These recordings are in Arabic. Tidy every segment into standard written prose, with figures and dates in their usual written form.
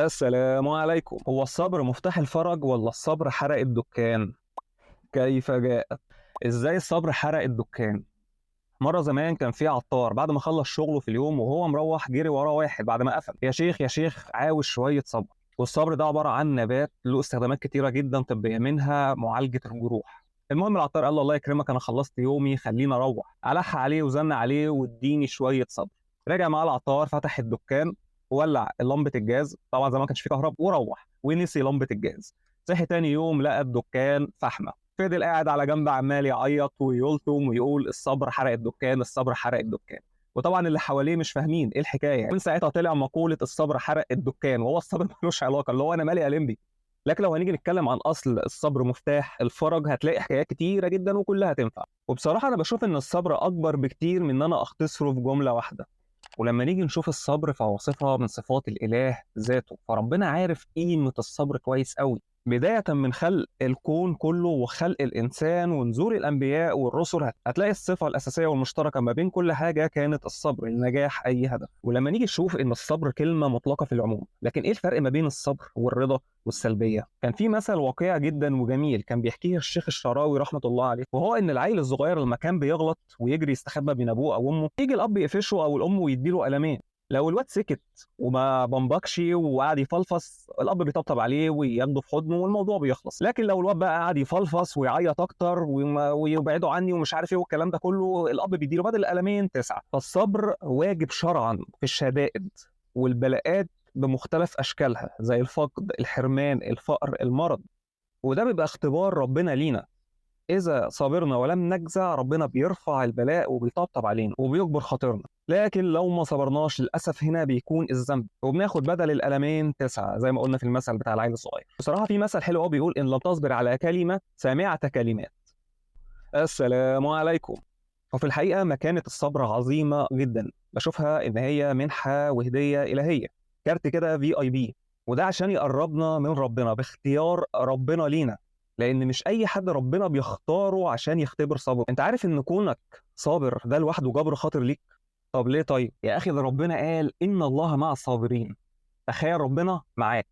السلام عليكم. هو الصبر مفتاح الفرج ولا الصبر حرق الدكان؟ كيف جاء؟ ازاي الصبر حرق الدكان؟ مرة زمان كان في عطار بعد ما خلص شغله في اليوم وهو مروح جري ورا واحد بعد ما قفل: يا شيخ يا شيخ عاوز شوية صبر. والصبر ده عبارة عن نبات له استخدامات كتيرة جدا طبية، منها معالجة الجروح. المهم العطار قال له: الله يكرمك، انا خلصت يومي خليني اروح. ألح عليه وزن عليه واديني شوية صبر. رجع معاه العطار، فتح الدكان وولع لمبة الجاز، طبعا زمان ما كانش فيه كهرباء، وروح ونسي لمبة الجاز. صحي تاني يوم لقى الدكان فحمة. فضل قاعد على جنب عمال يعيط ويلطم ويقول: الصبر حرق الدكان، الصبر حرق الدكان. وطبعا اللي حواليه مش فاهمين ايه الحكايه. من ساعتها طلع مقوله الصبر حرق الدكان، وهو الصبر ملوش علاقه، اللي هو انا مالي يا لمبي. لكن لو هنيجي نتكلم عن اصل الصبر مفتاح الفرج، هتلاقي حكايات كتيره جدا وكلها تنفع. وبصراحه انا بشوف ان الصبر اكبر بكتير من ان انا اختصره في جمله واحده. ولما نيجي نشوف الصبر فهو صفة من صفات الإله ذاته، فربنا عارف قيمة الصبر كويس قوي، بداية من خلق الكون كله وخلق الإنسان ونزول الأنبياء والرسل. هتلاقي الصفة الأساسية والمشتركة ما بين كل حاجة كانت الصبر لنجاح أي هدف. ولما نيجي نشوف إن الصبر كلمة مطلقة في العموم، لكن إيه الفرق ما بين الصبر والرضا والسلبية؟ كان في مثل واقعي جدا وجميل كان بيحكيه الشيخ الشعراوي رحمة الله عليه، وهو إن العيل الصغير لما كان بيغلط ويجري يستخبى بين أبوه أو أمه، يجي الأب يقفشه أو الأم ويديله قلمين. لو الواد سكت وما بمبكش وقعد يفلفص، الاب بيطبطب عليه وياخده في حضنه والموضوع بيخلص. لكن لو الواد بقى قعد يفلفص ويعيط اكتر ويبعده عني ومش عارف ايه والكلام ده كله، الاب بيديله بدل القلمين 9. فالصبر واجب شرعا في الشدائد والبلاءات بمختلف اشكالها، زي الفقد، الحرمان، الفقر، المرض. وده بيبقى اختبار ربنا لينا. إذا صبرنا ولم نجزع، ربنا بيرفع البلاء وبيطبطب علينا وبيجبر خاطرنا. لكن لو ما صبرناش للأسف هنا بيكون الذنب، وبناخد بدل القلمين 9 زي ما قلنا في المثل بتاع العيل الصغير. بصراحة في مثل حلو قوي بيقول: إن لم تصبر على كلمة سامعة كلمات. السلام عليكم. وفي الحقيقة مكانة الصبر عظيمة جدا، بشوفها إن هي منحة وهدية إلهية، كارت كده VIP. وده عشان يقربنا من ربنا باختيار ربنا لينا، لأن مش أي حد ربنا بيختاره عشان يختبر صبره. أنت عارف إن كونك صابر ده لوحده جبر خاطر ليك؟ طب ليه؟ طيب يا أخي، ده ربنا قال: إن الله مع الصابرين. تخيل ربنا معاك،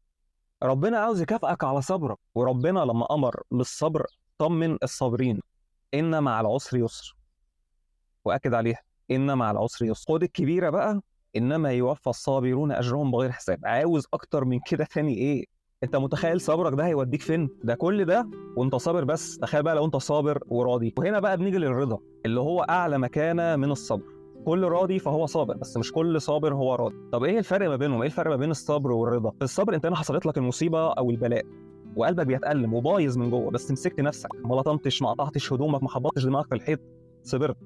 ربنا عاوز يكافئك على صبرك. وربنا لما أمر بالصبر طمن الصابرين: إن مع العسر يسر. واكد عليها: ان مع العسر يسر. خد الكبيره بقى: انما يوفى الصابرون اجرهم بغير حساب. عاوز اكتر من كده تاني ايه؟ انت متخيل صبرك ده هيوديك فين؟ ده كل ده وانت صابر. بس تخيل بقى لو انت صابر وراضي. وهنا بقى بنيجي للرضا، اللي هو اعلى مكانه من الصبر. كل راضي فهو صابر، بس مش كل صابر هو راضي. طب ايه الفرق ما بينهم؟ ايه الفرق ما بين الصبر والرضا؟ في الصبر انت هنا حصلت لك المصيبه او البلاء وقلبك بيتألم وبايظ من جوه، بس مسكت نفسك، ما لطمتش، ما قطعتش هدومك، ما خبطتش دماغك في الحيط، صبرت.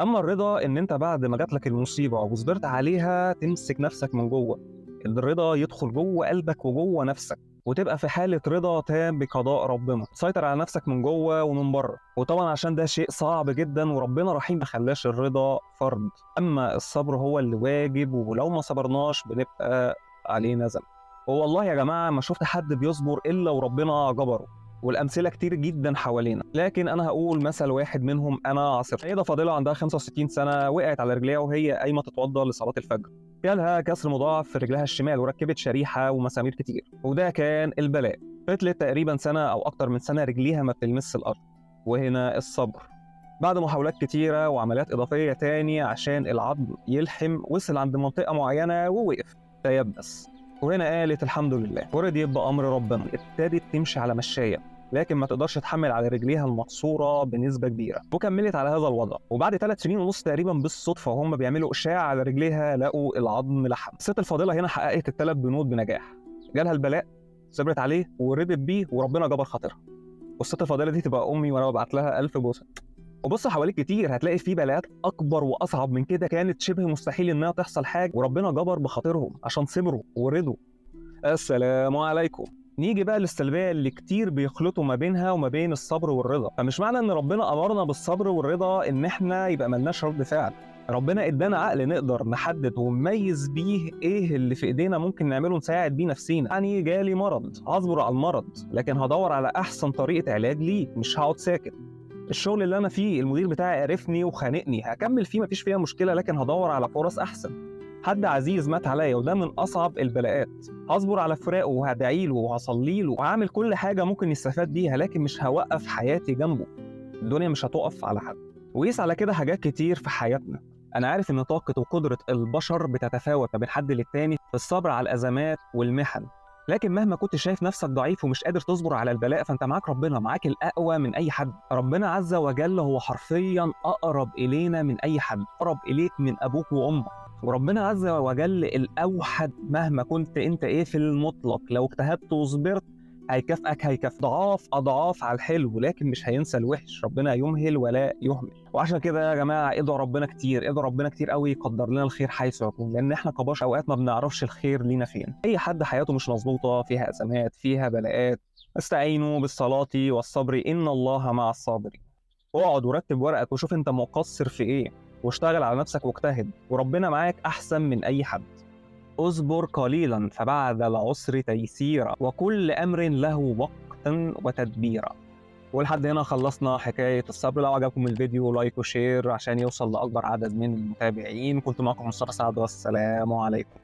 اما الرضا ان انت بعد ما جات لك المصيبه وصبرت عليها تمسك نفسك من جوه. الرضا يدخل جوه قلبك وجوه نفسك، وتبقى في حاله رضا تام بقضاء ربنا، تسيطر على نفسك من جوه ومن بره. وطبعا عشان ده شيء صعب جدا وربنا رحيم ما خلاش الرضا فرض. اما الصبر هو اللي واجب، ولو ما صبرناش بنبقى علينا ذنب. والله يا جماعه ما شفت حد بيصبر الا وربنا جبره، والامثله كتير جدا حوالينا. لكن انا هقول مثل واحد منهم انا عاصرته. سيده فاضله عندها 65 سنه وقعت على رجليها وهي قايمه تتوضا لصلاه الفجر. جالها كسر مضاعف في رجلها الشمال وركبت شريحه ومسامير كتير، وده كان البلاء. فضلت تقريبا سنه او اكتر من سنه رجليها ما بتلمس الارض. وهنا الصبر. بعد محاولات كتيره وعمليات اضافيه تاني عشان العظم يلحم، وصل عند منطقه معينه ووقف تيبس. وهنا قالت الحمد لله، ورضيت بأمر ربنا. ابتدت تمشي على مشاية، لكن ما تقدرش تحمل على رجليها المكسوره بنسبه كبيره، وكملت على هذا الوضع. وبعد 3 سنين ونص تقريبا بالصدفه وهم بيعملوا اشعه على رجليها لقوا العظم لحم. الست الفاضله هنا حققت ال3 بنود بنجاح. جالها البلاء، صبرت عليه ورضت بيه، وربنا جبر خاطرها. والست الفاضله دي تبقى امي وانا ببعت لها 1000 بوسه. وبص حواليك كتير هتلاقي في بلاءات اكبر واصعب من كده كانت شبه مستحيل انها تحصل حاجه، وربنا جبر بخاطرهم عشان صبروا ورضوا. السلام عليكم. نيجي بقى للسلبية اللي كتير بيخلطوا ما بينها وما بين الصبر والرضا. فمش معنى ان ربنا امرنا بالصبر والرضا ان احنا يبقى ملناش رد فعل. ربنا ادانا عقل نقدر نحدد ونميز بيه ايه اللي في ايدينا ممكن نعمله نساعد بيه نفسينا. يعني جالي مرض، هصبر على المرض، لكن هدور على احسن طريقة علاج ليه، مش هقعد ساكت. الشغل اللي انا فيه المدير بتاعي عرفني وخانقني، هكمل فيه مفيش فيها مشكلة، لكن هدور على فرص احسن. حد عزيز مات عليا وده من اصعب البلاءات، هصبر على فراقه وهدعي له وهصلي له وهعمل كل حاجه ممكن يستفاد بيها، لكن مش هوقف حياتي جنبه. الدنيا مش هتقف على حد. وقيس على كده حاجات كتير في حياتنا. انا عارف ان طاقه وقدره البشر بتتفاوت ما بين حد للتاني في الصبر على الازمات والمحن، لكن مهما كنت شايف نفسك ضعيف ومش قادر تصبر على البلاء فانت معاك ربنا، معاك الاقوى من اي حد. ربنا عز وجل هو حرفيا اقرب الينا من اي حد، اقرب اليك من ابوك وامك. وربنا عز وجل الاوحد، مهما كنت انت ايه في المطلق، لو اجتهدت وصبرت هيكافئك، هيكافئ ضعاف اضعاف على الحلو، لكن مش هينسى الوحش. ربنا يمهل ولا يهمل. وعشان كده يا جماعه ادعوا ربنا كتير، ادعوا ربنا كتير قوي يقدر لنا الخير حيث يكون، لان احنا كبشر اوقات ما بنعرفش الخير لينا فين. اي حد حياته مش مظبوطه، فيها ازمات، فيها بلاءات، استعينوا بالصلاه والصبر ان الله مع الصابرين. اقعد ورتب ورقك وشوف انت مقصر في ايه، واشتغل على نفسك واجتهد، وربنا معاك احسن من اي حد. اصبر قليلا فبعد العسر تيسيرا، وكل امر له وقتا وتدبيرا. ولحد هنا خلصنا حكايه الصبر. لو عجبكم الفيديو لايك وشير عشان يوصل لاكبر عدد من المتابعين. كنت معكم مصطفى سعد، والسلام عليكم.